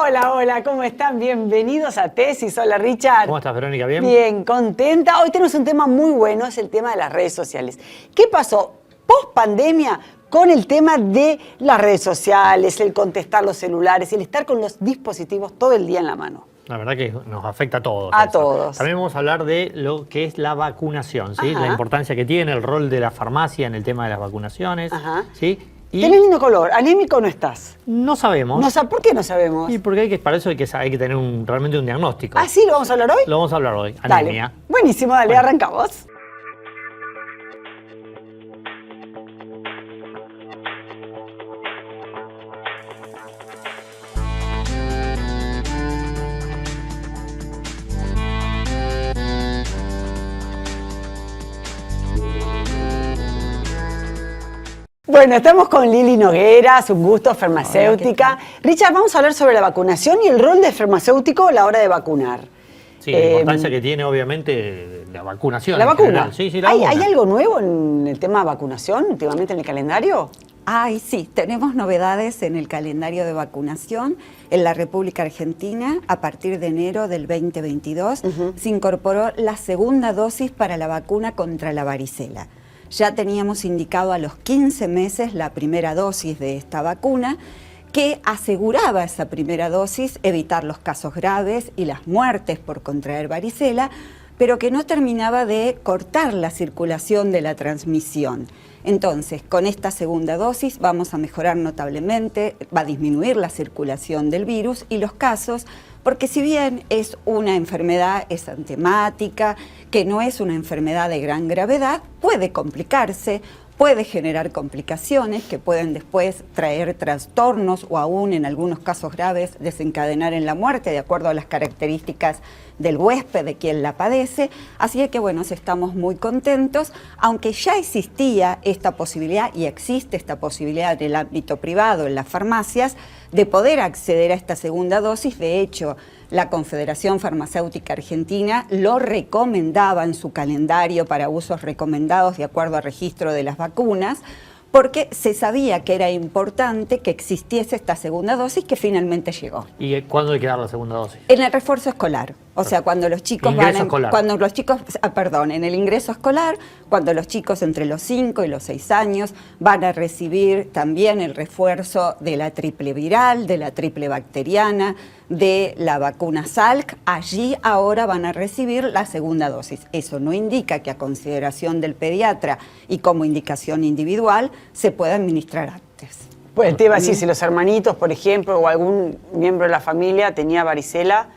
Hola, hola, ¿cómo están? Bienvenidos a Tesis. Hola, Richard. ¿Cómo estás, Verónica? ¿Bien? Bien, contenta. Hoy tenemos un tema muy bueno, es el tema de las redes sociales. ¿Qué pasó post pandemia con el tema de las redes sociales, el contestar los celulares, el estar con los dispositivos todo el día en la mano? La verdad que nos afecta a todos. A eso. todos. También vamos a hablar de lo que es la vacunación, ¿sí? Ajá. La importancia que tiene, el rol de la farmacia en el tema de las vacunaciones. Ajá. ¿Sí? Y Tenés lindo color. ¿Anémico no estás? no sabemos. ¿Por qué no sabemos? Y porque para eso hay que tener realmente un diagnóstico. ¿Ah, sí? ¿Lo vamos a hablar hoy? Lo vamos a hablar hoy. Dale. Anemia. Buenísimo, dale, Bueno. arrancamos. Bueno, estamos con Lili Noguera, es un gusto, farmacéutica. Richard, vamos a hablar sobre la vacunación y el rol del farmacéutico a la hora de vacunar. Sí, la importancia que tiene, obviamente, la vacunación. La en vacuna. general. Sí, la ¿Hay vacuna. algo nuevo en el tema de vacunación últimamente en el calendario? Ay, sí, tenemos novedades en el calendario de vacunación. En la República Argentina, a partir de enero del 2022, se incorporó la segunda dosis para la vacuna contra la varicela. Ya teníamos indicado a los 15 meses la primera dosis de esta vacuna, que aseguraba esa primera dosis evitar los casos graves y las muertes por contraer varicela, pero que no terminaba de cortar la circulación de la transmisión. Entonces, con esta segunda dosis vamos a mejorar notablemente, va a disminuir la circulación del virus y los casos, porque si bien es una enfermedad asintomática, que no es una enfermedad de gran gravedad, puede complicarse, puede generar complicaciones que pueden después traer trastornos o aún en algunos casos graves desencadenar en la muerte de acuerdo a las características del huésped, de quien la padece. Así que bueno, estamos muy contentos, aunque ya existía esta posibilidad y existe esta posibilidad en el ámbito privado, en las farmacias, de poder acceder a esta segunda dosis. De hecho, la Confederación Farmacéutica Argentina lo recomendaba en su calendario para usos recomendados de acuerdo al registro de las vacunas, porque se sabía que era importante que existiese esta segunda dosis que finalmente llegó. ¿Y cuándo hay que dar la segunda dosis? En el refuerzo escolar, o sea, cuando los chicos en el ingreso escolar, cuando los chicos entre los 5 y los 6 años van a recibir también el refuerzo de la triple viral, de la triple bacteriana, de la vacuna Salk, allí ahora van a recibir la segunda dosis. Eso no indica que a consideración del pediatra y como indicación individual se pueda administrar antes. Pues te iba a decir, si los hermanitos, por ejemplo, o algún miembro de la familia tenía varicela,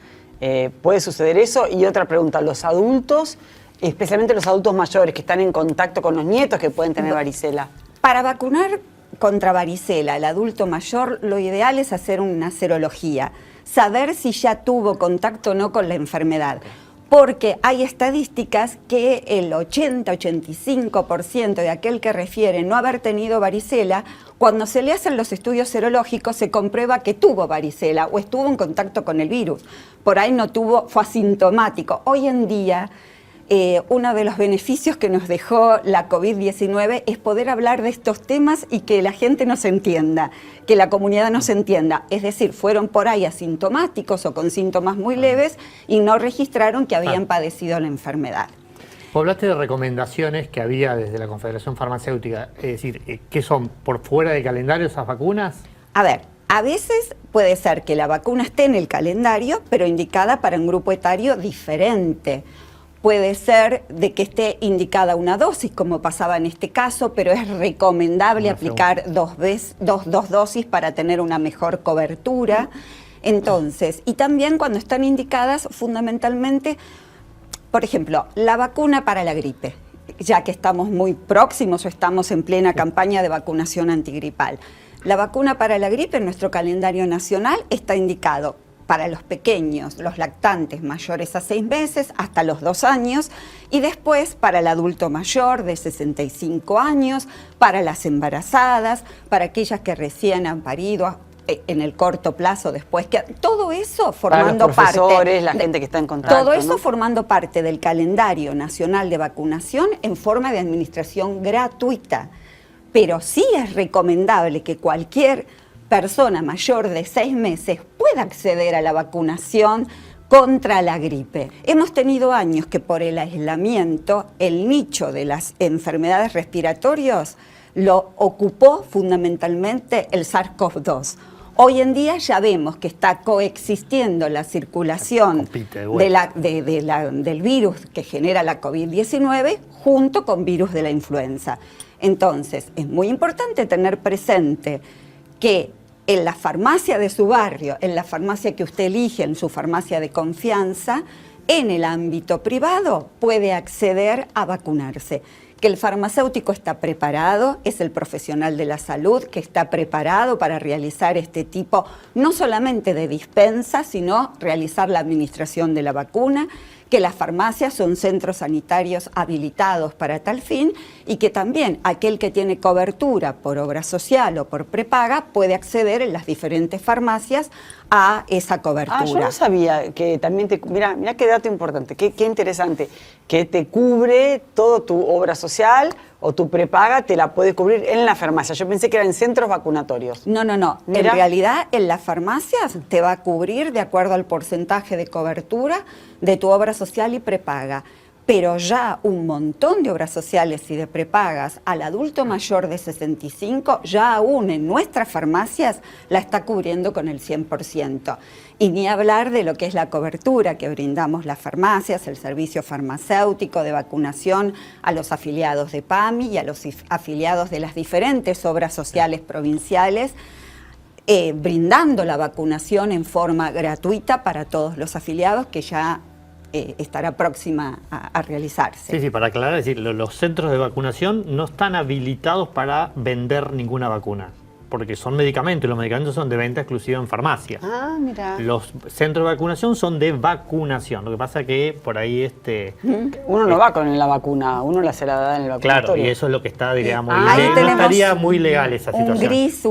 ¿puede suceder eso? Y otra pregunta, los adultos, especialmente los adultos mayores que están en contacto con los nietos que pueden tener varicela. Para vacunar contra varicela al adulto mayor, lo ideal es hacer una serología, saber si ya tuvo contacto o no con la enfermedad. Porque hay estadísticas que el 80-85% de aquel que refiere no haber tenido varicela, cuando se le hacen los estudios serológicos se comprueba que tuvo varicela o estuvo en contacto con el virus. Por ahí no tuvo, fue asintomático. Hoy en día, uno de los beneficios que nos dejó la COVID-19 es poder hablar de estos temas y que la gente nos entienda, que la comunidad nos entienda. Es decir, fueron por ahí asintomáticos o con síntomas muy leves y no registraron que habían padecido la enfermedad. Hablaste de recomendaciones que había desde la Confederación Farmacéutica, es decir, ¿qué son por fuera del calendario esas vacunas? A ver, a veces puede ser que la vacuna esté en el calendario, pero indicada para un grupo etario diferente. Puede ser de que esté indicada una dosis, como pasaba en este caso, pero es recomendable aplicar dos dosis para tener una mejor cobertura. Entonces, y también cuando están indicadas fundamentalmente, por ejemplo, la vacuna para la gripe, ya que estamos muy próximos o estamos en plena campaña de vacunación antigripal. La vacuna para la gripe en nuestro calendario nacional está indicado para los pequeños, los lactantes mayores a 6 meses, hasta los 2 años, y después para el adulto mayor de 65 años, para las embarazadas, para aquellas que recién han parido en el corto plazo después, que todo eso formando para los profesores, parte, la gente que está en contacto, todo eso, ¿no?, formando parte del calendario nacional de vacunación en forma de administración gratuita. Pero sí es recomendable que cualquier persona mayor de 6 meses pueda acceder a la vacunación contra la gripe. Hemos tenido años que por el aislamiento, el nicho de las enfermedades respiratorias lo ocupó fundamentalmente el SARS-CoV-2. Hoy en día ya vemos que está coexistiendo la circulación del virus que genera la COVID-19 junto con virus de la influenza. Entonces, es muy importante tener presente que en la farmacia de su barrio, en la farmacia que usted elige, en su farmacia de confianza, en el ámbito privado puede acceder a vacunarse. Que el farmacéutico está preparado, es el profesional de la salud que está preparado para realizar este tipo, no solamente de dispensa, sino realizar la administración de la vacuna, que las farmacias son centros sanitarios habilitados para tal fin y que también aquel que tiene cobertura por obra social o por prepaga puede acceder en las diferentes farmacias a esa cobertura. Yo no sabía que también Mirá qué dato importante, qué interesante, que te cubre todo tu obra social o tu prepaga, te la puede cubrir en la farmacia. Yo pensé que era en centros vacunatorios. No. En realidad, en las farmacias te va a cubrir de acuerdo al porcentaje de cobertura de tu obra social y prepaga. Pero ya un montón de obras sociales y de prepagas al adulto mayor de 65, ya aún en nuestras farmacias la está cubriendo con el 100%. Y ni hablar de lo que es la cobertura que brindamos las farmacias, el servicio farmacéutico de vacunación a los afiliados de PAMI y a los afiliados de las diferentes obras sociales provinciales, brindando la vacunación en forma gratuita para todos los afiliados que ya estará próxima a realizarse. Sí, para aclarar, es decir, los centros de vacunación no están habilitados para vender ninguna vacuna, porque son medicamentos y los medicamentos son de venta exclusiva en farmacia. Mira. Los centros de vacunación son de vacunación, lo que pasa que por ahí uno no va con la vacuna, uno se la da en el vacunatorio. Claro, y eso es lo que está, digamos, ahí no estaría muy legal esa situación. Un gris,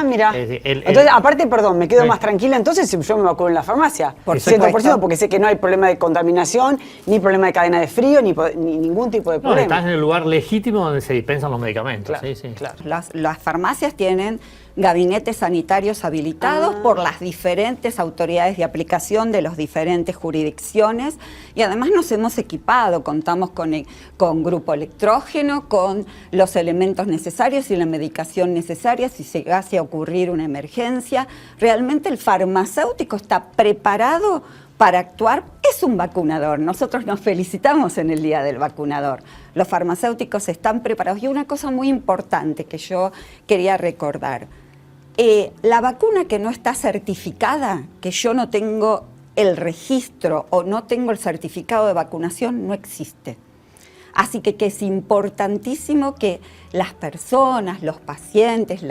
mira. Entonces, aparte, perdón, me quedo más tranquila entonces si yo me vacuno en la farmacia. Por 100%, porque sé que no hay problema de contaminación, ni problema de cadena de frío, ni ningún tipo de problema. Estás en el lugar legítimo donde se dispensan los medicamentos. Claro. Las farmacias tienen gabinetes sanitarios habilitados por las diferentes autoridades de aplicación de las diferentes jurisdicciones y además nos hemos equipado, contamos con grupo electrógeno, con los elementos necesarios y la medicación necesaria si llegase a ocurrir una emergencia. Realmente el farmacéutico está preparado para actuar, es un vacunador. Nosotros nos felicitamos en el Día del Vacunador. Los farmacéuticos están preparados. Y una cosa muy importante que yo quería recordar. La vacuna que no está certificada, que yo no tengo el registro o no tengo el certificado de vacunación, no existe. Así que es importantísimo que las personas, los pacientes,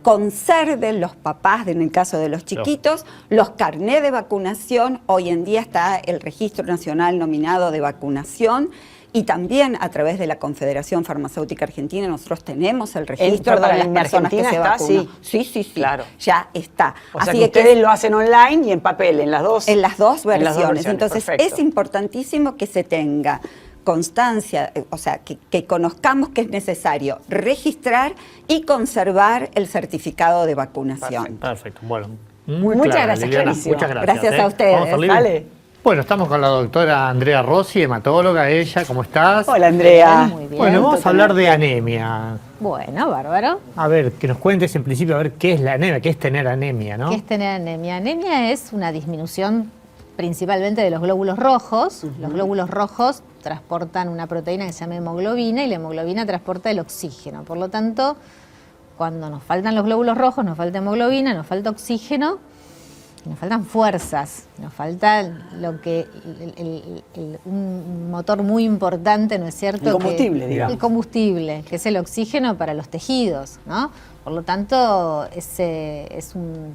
conserven los papás, en el caso de los chiquitos, los carnés de vacunación. Hoy en día está el Registro Nacional Nominado de Vacunación y también a través de la Confederación Farmacéutica Argentina nosotros tenemos el registro para las personas que se vacunan. Sí, claro. Ya está. O sea que ustedes lo hacen online y en papel, en las dos. En las dos versiones. Entonces perfecto. Es importantísimo que se tenga constancia, o sea, que conozcamos que es necesario registrar y conservar el certificado de vacunación. Perfecto. Bueno, muchas gracias, Liliana. clarísimo. Muchas gracias. Gracias a ustedes. Vamos a Lili. Dale. Bueno, estamos con la doctora Andrea Rossi, hematóloga, ella, ¿cómo estás? Hola, Andrea. Muy bien. Bueno, vamos a hablar de anemia. Bueno, bárbaro. A ver, que nos cuentes en principio a ver qué es la anemia, qué es tener anemia, ¿no? ¿Qué es tener anemia? Anemia es una disminución principalmente de los glóbulos rojos. Los glóbulos rojos transportan una proteína que se llama hemoglobina y la hemoglobina transporta el oxígeno. Por lo tanto, cuando nos faltan los glóbulos rojos, nos falta hemoglobina, nos falta oxígeno, nos faltan fuerzas, nos falta un motor muy importante, ¿no es cierto? El combustible, digamos. El combustible, que es el oxígeno para los tejidos, ¿no? Por lo tanto,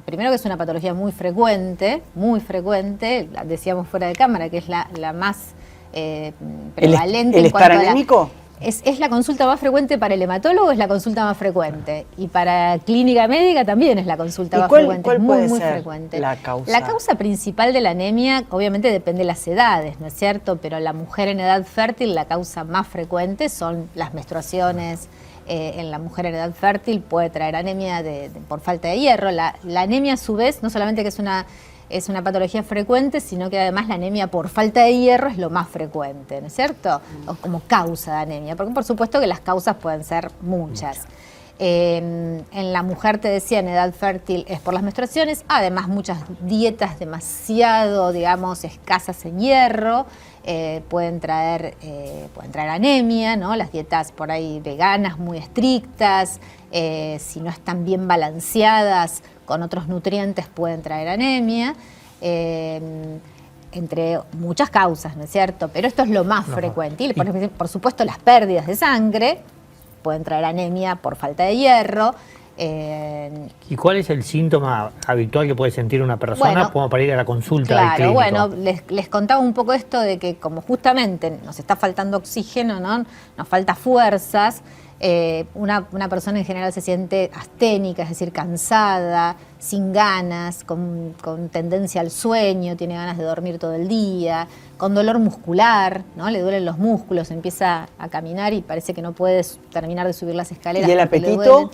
primero que es una patología muy frecuente, decíamos fuera de cámara, que es la más prevalente. ¿El estar anémico? ¿Es la consulta más frecuente para el hematólogo? Es la consulta más frecuente. Y para clínica médica también es la consulta más frecuente. ¿Cuál muy, puede muy ser frecuente. la causa? La causa principal de la anemia, obviamente depende de las edades, ¿no es cierto? Pero la mujer en edad fértil, la causa más frecuente son las menstruaciones en la mujer en edad fértil puede traer anemia por falta de hierro. La anemia, a su vez, no solamente que es una patología frecuente, sino que además la anemia por falta de hierro es lo más frecuente, ¿no es cierto? O como causa de anemia, porque por supuesto que las causas pueden ser muchas. En la mujer, te decía, en edad fértil es por las menstruaciones, además muchas dietas demasiado, digamos, escasas en hierro pueden traer anemia, ¿no? Las dietas por ahí veganas muy estrictas, si no están bien balanceadas con otros nutrientes pueden traer anemia, entre muchas causas, ¿no es cierto? Pero esto es lo más frecuente. Y por supuesto las pérdidas de sangre pueden traer anemia por falta de hierro. ¿Y cuál es el síntoma habitual que puede sentir una persona como para ir a la consulta del clínico? Bueno, les contaba un poco esto de que como justamente nos está faltando oxígeno, ¿no? Nos falta fuerzas, una persona en general se siente asténica, es decir, cansada, sin ganas, con tendencia al sueño, tiene ganas de dormir todo el día, con dolor muscular, ¿no? Le duelen los músculos, empieza a caminar y parece que no puede terminar de subir las escaleras. ¿Y el apetito?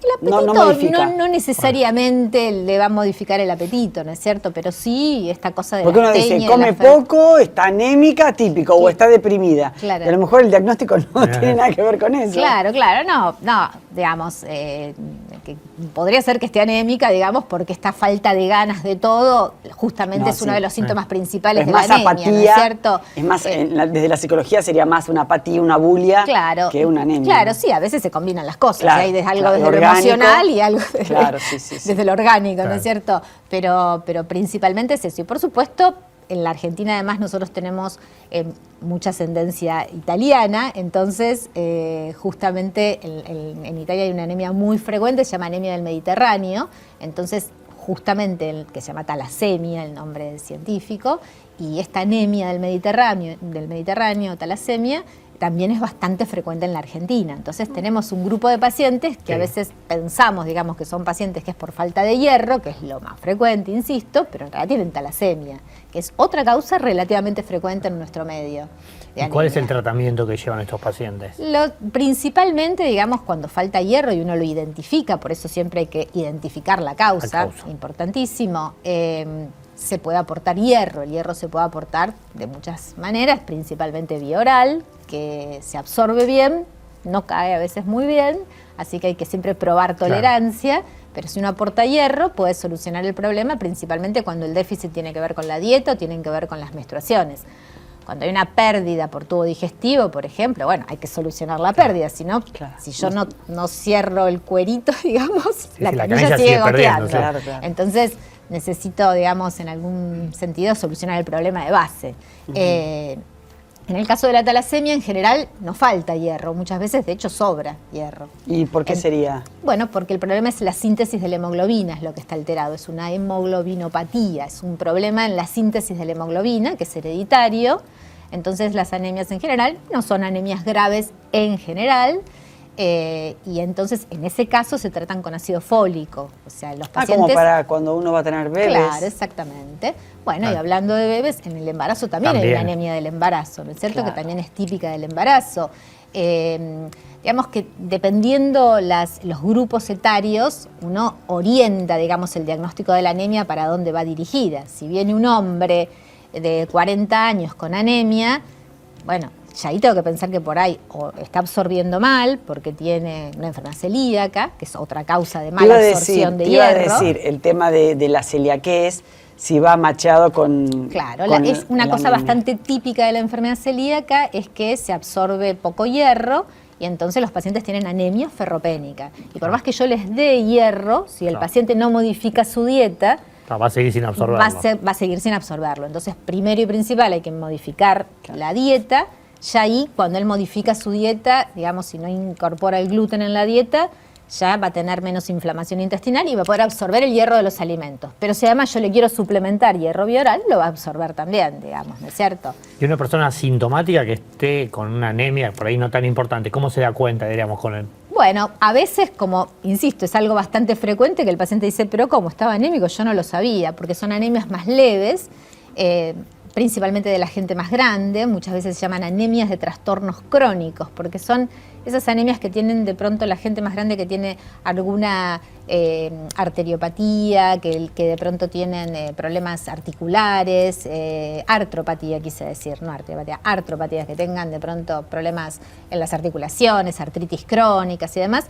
El apetito no necesariamente le va a modificar el apetito, ¿no es cierto? Pero sí esta cosa de porque uno dice, come poco, está anémica, típico, o está deprimida. Claro. Y a lo mejor el diagnóstico no tiene nada que ver con eso. Claro, no, digamos, que podría ser que esté anémica, digamos, porque esta falta de ganas de todo, justamente es uno de los síntomas principales de la anemia, apatía, ¿no es cierto? Es más, desde la psicología sería más una apatía, una bulia, que una anemia. Claro, sí, a veces se combinan las cosas, hay algo desde lo emocional y algo desde lo orgánico, ¿no es cierto? Pero principalmente es eso. Y por supuesto, en la Argentina además nosotros tenemos mucha ascendencia italiana, entonces justamente en Italia hay una anemia muy frecuente, se llama anemia del Mediterráneo, entonces justamente que se llama talasemia, el nombre científico, y esta anemia del Mediterráneo, talasemia, también es bastante frecuente en la Argentina. Entonces tenemos un grupo de pacientes que a veces pensamos, digamos, que son pacientes que es por falta de hierro, que es lo más frecuente, insisto, pero en realidad tienen talasemia, que es otra causa relativamente frecuente en nuestro medio. ¿Y cuál es el tratamiento que llevan estos pacientes? Principalmente, digamos, cuando falta hierro y uno lo identifica, por eso siempre hay que identificar la causa. Importantísimo. Se puede aportar hierro. El hierro se puede aportar de muchas maneras, principalmente vía oral, que se absorbe bien, no cae a veces muy bien, así que hay que siempre probar tolerancia, pero si uno aporta hierro puede solucionar el problema, principalmente cuando el déficit tiene que ver con la dieta o tiene que ver con las menstruaciones. Cuando hay una pérdida por tubo digestivo, por ejemplo, bueno, hay que solucionar la pérdida, si no, si yo no cierro el cuerito, digamos, la canilla sigue goteando. Entonces, necesito, digamos, en algún sentido solucionar el problema de base. En el caso de la talasemia, en general, no falta hierro. Muchas veces, de hecho, sobra hierro. ¿Y por qué sería? Bueno, porque el problema es la síntesis de la hemoglobina, es lo que está alterado. Es una hemoglobinopatía, es un problema en la síntesis de la hemoglobina, que es hereditario. Entonces, las anemias en general no son anemias graves en general. Y entonces, en ese caso, se tratan con ácido fólico. O sea, los pacientes... como para cuando uno va a tener bebés. Claro, exactamente. Bueno, y hablando de bebés, en el embarazo también hay una anemia del embarazo, ¿no es cierto? Que también es típica del embarazo. Digamos que dependiendo los grupos etarios, uno orienta, digamos, el diagnóstico de la anemia para dónde va dirigida. Si viene un hombre de 40 años con anemia, bueno, ya ahí tengo que pensar que por ahí o está absorbiendo mal porque tiene una enfermedad celíaca, que es otra causa de mala absorción de hierro. Iba a decir, el tema de la celiaquez, si va machado con... Claro, es una cosa bastante típica de la enfermedad celíaca, es que se absorbe poco hierro y entonces los pacientes tienen anemia ferropénica. Y por más que yo les dé hierro, si el paciente no modifica su dieta... va a seguir sin absorberlo. Va a seguir sin absorberlo. Entonces, primero y principal, hay que modificar la dieta. Ya ahí, cuando él modifica su dieta, digamos, si no incorpora el gluten en la dieta, ya va a tener menos inflamación intestinal y va a poder absorber el hierro de los alimentos. Pero si además yo le quiero suplementar hierro bioral, lo va a absorber también, digamos, ¿no es cierto? Y una persona asintomática que esté con una anemia por ahí no tan importante, ¿cómo se da cuenta, diríamos, con él? Bueno, a veces, como insisto, es algo bastante frecuente que el paciente dice, pero ¿cómo estaba anémico? Yo no lo sabía, porque son anemias más leves, principalmente de la gente más grande, muchas veces se llaman anemias de trastornos crónicos, porque son esas anemias que tienen de pronto la gente más grande que tiene alguna arteriopatía, que de pronto tienen problemas articulares, artropatía quise decir, no arteriopatía, artropatías, que tengan de pronto problemas en las articulaciones, artritis crónicas y demás.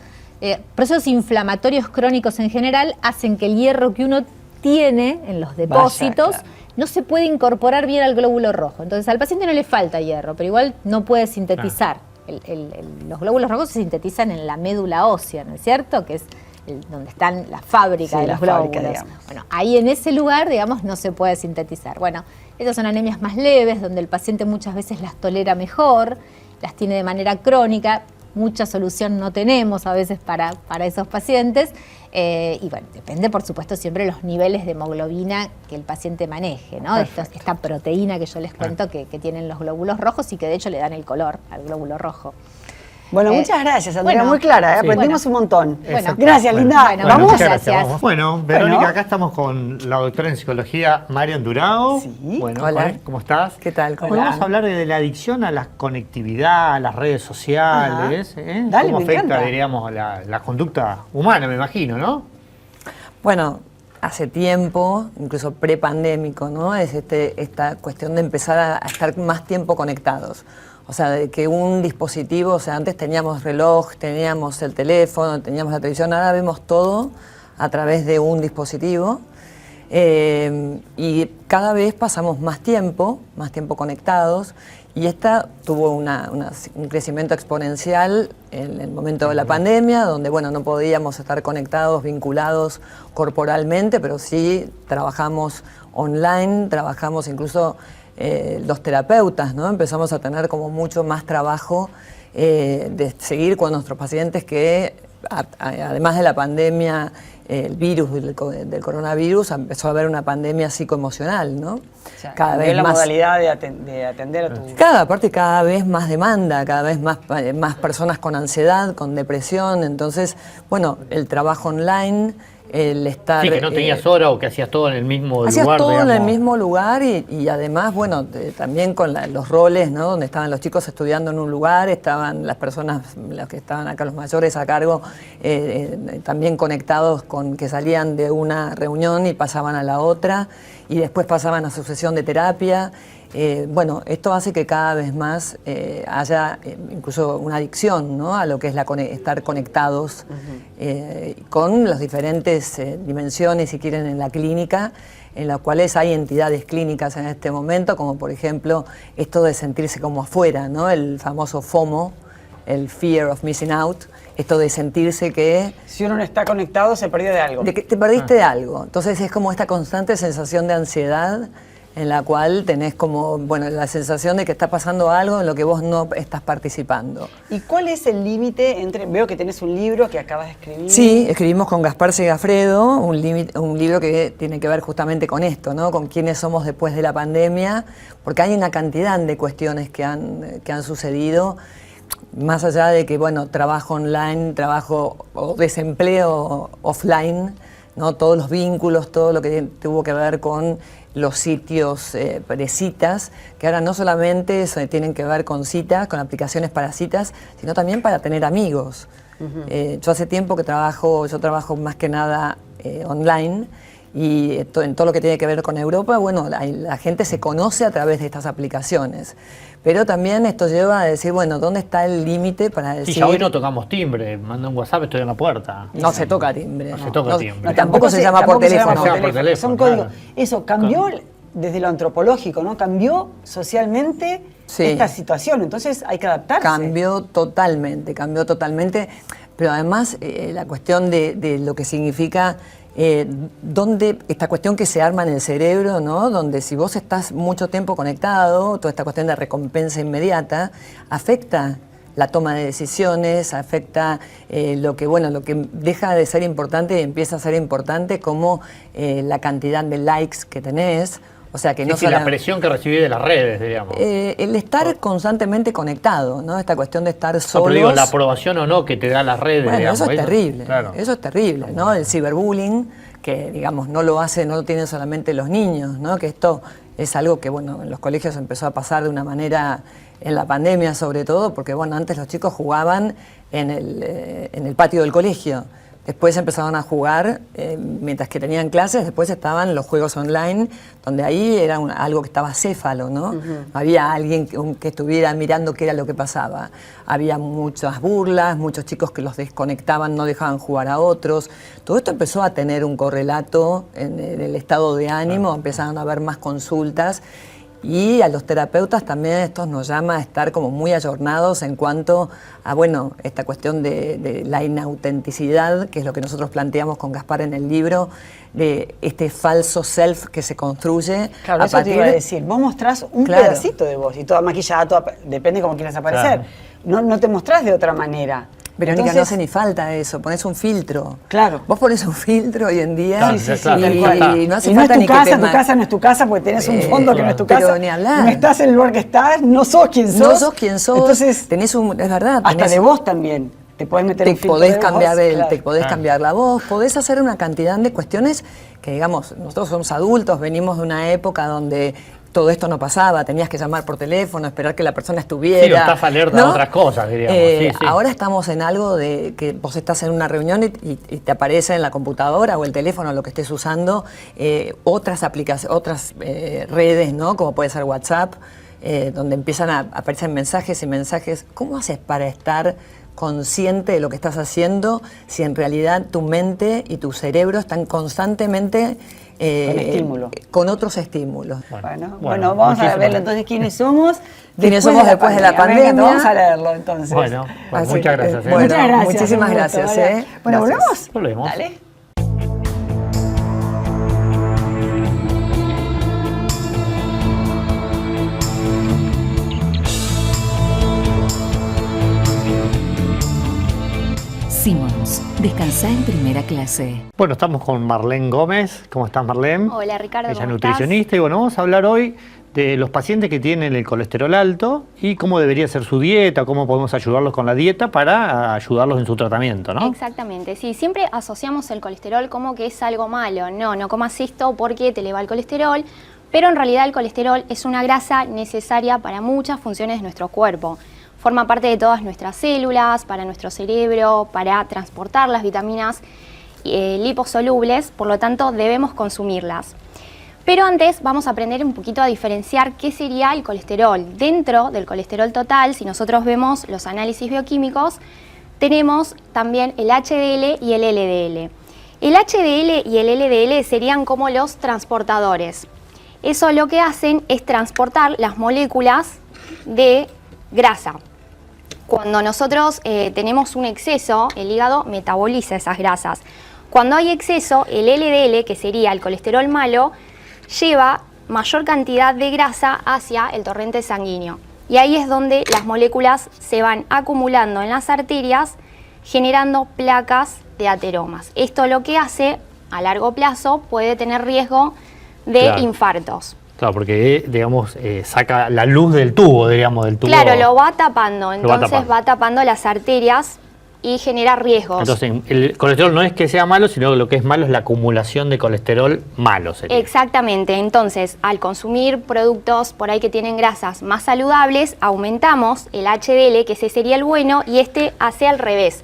Procesos inflamatorios crónicos en general hacen que el hierro que uno tiene en los depósitos no se puede incorporar bien al glóbulo rojo. Entonces al paciente no le falta hierro, pero igual no puede sintetizar. Los glóbulos rojos se sintetizan en la médula ósea, ¿no es cierto? Que es donde están la fábrica de los glóbulos. Bueno, ahí en ese lugar, digamos, no se puede sintetizar. Bueno, esas son anemias más leves, donde el paciente muchas veces las tolera mejor, las tiene de manera crónica. Mucha solución no tenemos a veces para esos pacientes. Y bueno, depende, por supuesto, siempre de los niveles de hemoglobina que el paciente maneje, ¿no? Esta proteína que yo les cuento que tienen los glóbulos rojos y que de hecho le dan el color al glóbulo rojo. Bueno, muchas gracias, Andrea, bueno, muy clara, sí. aprendimos un montón. Bueno, gracias, linda. Bueno, Vamos. muchas gracias. Bueno, Verónica, acá estamos con la doctora en psicología, Marian Durao. Sí. Bueno, Hola. ¿cómo estás? ¿Qué tal? Hoy vamos a hablar de la adicción a la conectividad, a las redes sociales. Dale, ¿Cómo me afecta, encanta. diríamos, la conducta humana, me imagino, ¿no? Bueno, hace tiempo, incluso prepandémico, ¿no? Es esta cuestión de empezar a estar más tiempo conectados. O sea, de que un dispositivo, o sea, antes teníamos reloj, teníamos el teléfono, teníamos la televisión, ahora vemos todo a través de un dispositivo. Y cada vez pasamos más tiempo conectados, y esta tuvo un crecimiento exponencial en el momento de la pandemia, donde bueno, no podíamos estar conectados, vinculados corporalmente, pero sí trabajamos online, trabajamos incluso los terapeutas, ¿no? Empezamos a tener como mucho más trabajo de seguir con nuestros pacientes que además de la pandemia, el virus del coronavirus, empezó a haber una pandemia psicoemocional, ¿no? O sea, Cada vez la más, modalidad de atender a tu... aparte cada vez más demanda, cada vez más personas con ansiedad, con depresión. Entonces, bueno, el trabajo online, el estar... Sí, que no tenías hora o que hacías todo en el mismo lugar. Hacías todo en el digamos. mismo lugar y además, bueno, también con los roles, ¿no? Donde estaban los chicos estudiando en un lugar, estaban las personas, los que estaban acá, los mayores a cargo, también conectados con que salían de una reunión y pasaban a la otra y después pasaban a su sesión de terapia. Bueno, esto hace que cada vez más haya incluso una adicción, ¿no? A lo que es estar conectados con las diferentes dimensiones, si quieren, en la clínica, en las cuales hay entidades clínicas en este momento, como por ejemplo esto de sentirse como afuera, ¿no? El famoso FOMO, el Fear of Missing Out, esto de sentirse que... Si uno no está conectado, se perdió de algo. De que te perdiste de algo. Entonces es como esta constante sensación de ansiedad en la cual tenés como, bueno, la sensación de que está pasando algo en lo que vos no estás participando. ¿Y cuál es el límite entre... Veo que tenés un libro que acabas de escribir. Sí, escribimos con Gaspar Segafredo un libro que tiene que ver justamente con esto, ¿no? Con quiénes somos después de la pandemia, porque hay una cantidad de cuestiones que han sucedido, más allá de que, bueno, trabajo online, trabajo o desempleo offline, ¿no? Todos los vínculos, todo lo que tuvo que ver con los sitios de citas, que ahora no solamente tienen que ver con citas, con aplicaciones para citas, sino también para tener amigos. Yo hace tiempo que trabajo más que nada online, y en todo lo que tiene que ver con Europa, bueno, la gente se conoce a través de estas aplicaciones. Pero también esto lleva a decir, bueno, ¿dónde está el límite para decir...? Sí, ya hoy no tocamos timbre, manda un WhatsApp, estoy en la puerta. No se toca timbre. No se toca timbre. Y tampoco se llama por teléfono. Se llama por teléfono, Son códigos. claro. Eso cambió desde lo antropológico, ¿no? Cambió socialmente esta situación, entonces hay que adaptarse. Cambió totalmente, pero además la cuestión de lo que significa... esta cuestión que se arma en el cerebro, ¿no? Donde si vos estás mucho tiempo conectado, toda esta cuestión de recompensa inmediata afecta la toma de decisiones, afecta lo que deja de ser importante y empieza a ser importante, como la cantidad de likes que tenés. O sea que la presión que recibí de las redes, digamos. El estar constantemente conectado, ¿no? Esta cuestión de estar solos. Pero digo, la aprobación o no que te da las redes, Bueno, digamos. eso es terrible, claro. eso es terrible, ¿no? El ciberbullying, que digamos no lo tienen solamente los niños, ¿no? Que esto es algo que, bueno, en los colegios empezó a pasar de una manera, en la pandemia sobre todo, porque, bueno, antes los chicos jugaban en el patio del colegio. Después empezaron a jugar, mientras que tenían clases, después estaban los juegos online, donde ahí era algo que estaba acéfalo, ¿no? Había alguien que estuviera mirando qué era lo que pasaba. Había muchas burlas, muchos chicos que los desconectaban, no dejaban jugar a otros. Todo esto empezó a tener un correlato en el estado de ánimo, empezaron a haber más consultas. Y a los terapeutas también esto nos llama a estar como muy ayornados en cuanto a, bueno, esta cuestión de la inautenticidad, que es lo que nosotros planteamos con Gaspar en el libro, de este falso self que se construye. Claro, eso te iba a decir. Vos mostrás un pedacito de vos y toda maquillada, depende cómo quieras aparecer. Claro. No te mostrás de otra manera. Verónica, no hace ni falta eso, pones un filtro. Claro. Vos pones un filtro hoy en día claro, y no hace y no falta es tu ni casa, que te tu casa no es tu casa porque tenés un fondo que no es tu casa. Pero ni hablar. No estás en el lugar que estás, no sos quien sos. No sos quien sos. Entonces, tenés es verdad. Hasta de vos también. Te podés meter un filtro podés de cambiar voz, claro. Te podés cambiar la voz, podés hacer una cantidad de cuestiones que, digamos, nosotros somos adultos, venimos de una época donde todo esto no pasaba, tenías que llamar por teléfono, esperar que la persona estuviera. Sí, estás alerta de otras cosas, diríamos. Ahora estamos en algo de que vos estás en una reunión y te aparece en la computadora o el teléfono, lo que estés usando, otras aplicaciones, otras redes, ¿no? Como puede ser WhatsApp, donde empiezan a aparecer mensajes y mensajes. ¿Cómo haces para estar consciente de lo que estás haciendo si en realidad tu mente y tu cerebro están constantemente con otros estímulos? Bueno, vamos a ver entonces quiénes somos. ¿Quiénes somos después de la pandemia? Vamos a leerlo entonces. Bueno, muchas gracias. Bueno, muchas gracias. Muchísimas gracias. Bueno, ¿volvemos? Volvemos. Dale. Simmons, descansá en primera clase. Bueno, estamos con Marlene Gómez. ¿Cómo estás, Marlene? Hola, Ricardo. Ella es ¿cómo nutricionista estás? y bueno, vamos a hablar hoy de los pacientes que tienen el colesterol alto y cómo debería ser su dieta, cómo podemos ayudarlos con la dieta para ayudarlos en su tratamiento, ¿no? Exactamente, sí, siempre asociamos el colesterol como que es algo malo. No comas esto porque te eleva el colesterol, pero en realidad el colesterol es una grasa necesaria para muchas funciones de nuestro cuerpo. Forma parte de todas nuestras células, para nuestro cerebro, para transportar las vitaminas liposolubles, por lo tanto debemos consumirlas. Pero antes vamos a aprender un poquito a diferenciar qué sería el colesterol. Dentro del colesterol total, si nosotros vemos los análisis bioquímicos, tenemos también el HDL y el LDL. El HDL y el LDL serían como los transportadores. Eso lo que hacen es transportar las moléculas de grasa. Cuando nosotros tenemos un exceso, el hígado metaboliza esas grasas. Cuando hay exceso, el LDL, que sería el colesterol malo, lleva mayor cantidad de grasa hacia el torrente sanguíneo. Y ahí es donde las moléculas se van acumulando en las arterias, generando placas de ateromas. Esto lo que hace, a largo plazo, puede tener riesgo de infartos. Claro, porque, digamos, saca la luz del tubo, digamos, del tubo. Claro, lo va tapando, entonces va tapando las arterias y genera riesgos. Entonces, el colesterol no es que sea malo, sino que lo que es malo es la acumulación de colesterol malo. Sería. Exactamente, entonces, al consumir productos por ahí que tienen grasas más saludables, aumentamos el HDL, que ese sería el bueno, y este hace al revés.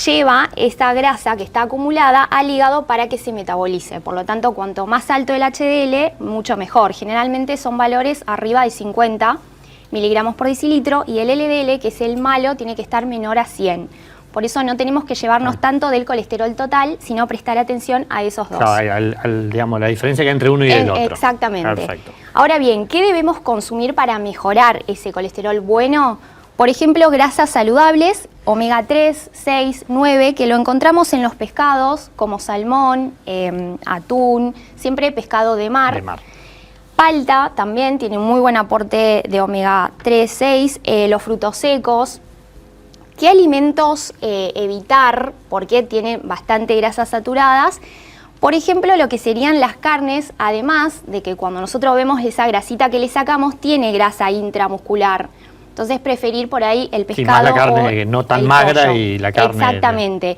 Lleva esta grasa que está acumulada al hígado para que se metabolice. Por lo tanto, cuanto más alto el HDL, mucho mejor. Generalmente son valores arriba de 50 miligramos por decilitro y el LDL, que es el malo, tiene que estar menor a 100. Por eso no tenemos que llevarnos tanto del colesterol total, sino prestar atención a esos dos. Claro, digamos, la diferencia que hay entre uno y el otro. Exactamente. Perfecto. Ahora bien, ¿qué debemos consumir para mejorar ese colesterol bueno? Por ejemplo, grasas saludables, omega 3, 6, 9, que lo encontramos en los pescados como salmón, atún, siempre pescado de mar. Palta también tiene un muy buen aporte de omega 3, 6, los frutos secos. ¿Qué alimentos evitar? Porque tienen bastante grasas saturadas. Por ejemplo, lo que serían las carnes, además de que cuando nosotros vemos esa grasita que le sacamos, tiene grasa intramuscular. Entonces preferir por ahí el pescado. Sí, más la carne no tan magra pollo. Y la carne. Exactamente.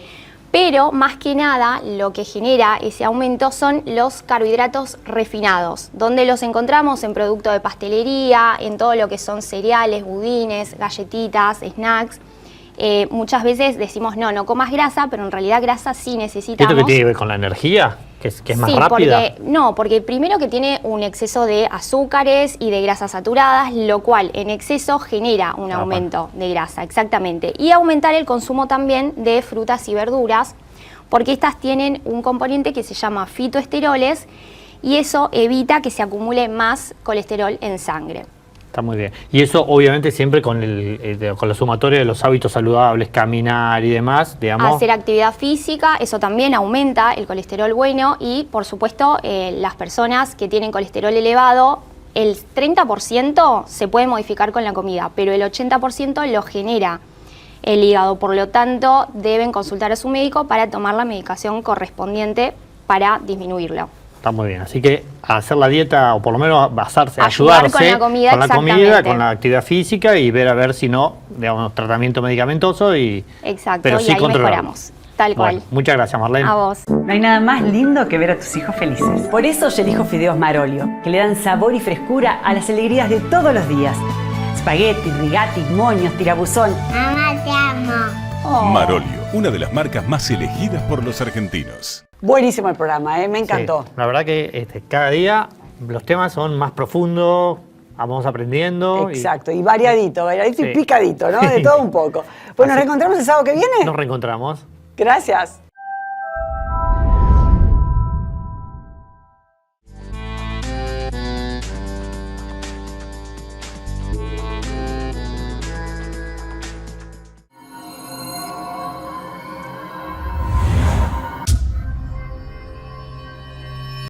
Pero más que nada lo que genera ese aumento son los carbohidratos refinados, donde los encontramos en productos de pastelería, en todo lo que son cereales, budines, galletitas, snacks. Muchas veces decimos no comas grasa, pero en realidad grasa sí necesitamos. ¿Esto qué tiene que ver con la energía? ¿Que es más rápida? Porque primero que tiene un exceso de azúcares y de grasas saturadas, lo cual en exceso genera un aumento de grasa, exactamente. Y aumentar el consumo también de frutas y verduras, porque estas tienen un componente que se llama fitoesteroles y eso evita que se acumule más colesterol en sangre. Está muy bien. Y eso obviamente siempre con la sumatoria de los hábitos saludables, caminar y demás, digamos. Hacer actividad física, eso también aumenta el colesterol bueno y por supuesto las personas que tienen colesterol elevado, el 30% se puede modificar con la comida, pero el 80% lo genera el hígado. Por lo tanto, deben consultar a su médico para tomar la medicación correspondiente para disminuirlo. Está muy bien, así que hacer la dieta o por lo menos basarse, Ayudar ayudarse con la comida, con la actividad física y ver a ver si no, digamos, tratamiento medicamentoso Exacto, pero y sí ahí controlado. mejoramos, tal cual. Bueno, muchas gracias, Marlene. A vos. No hay nada más lindo que ver a tus hijos felices. Por eso yo elijo fideos Marolio, que le dan sabor y frescura a las alegrías de todos los días. Spaghetti, rigati, moños, tirabuzón. Mamá, te amo. Marolio, una de las marcas más elegidas por los argentinos. Buenísimo el programa, me encantó. Sí, la verdad que cada día los temas son más profundos, vamos aprendiendo. Exacto, y variadito Sí. y picadito, ¿no? De todo un poco. Pues nos reencontramos el sábado que viene. Nos reencontramos. Gracias.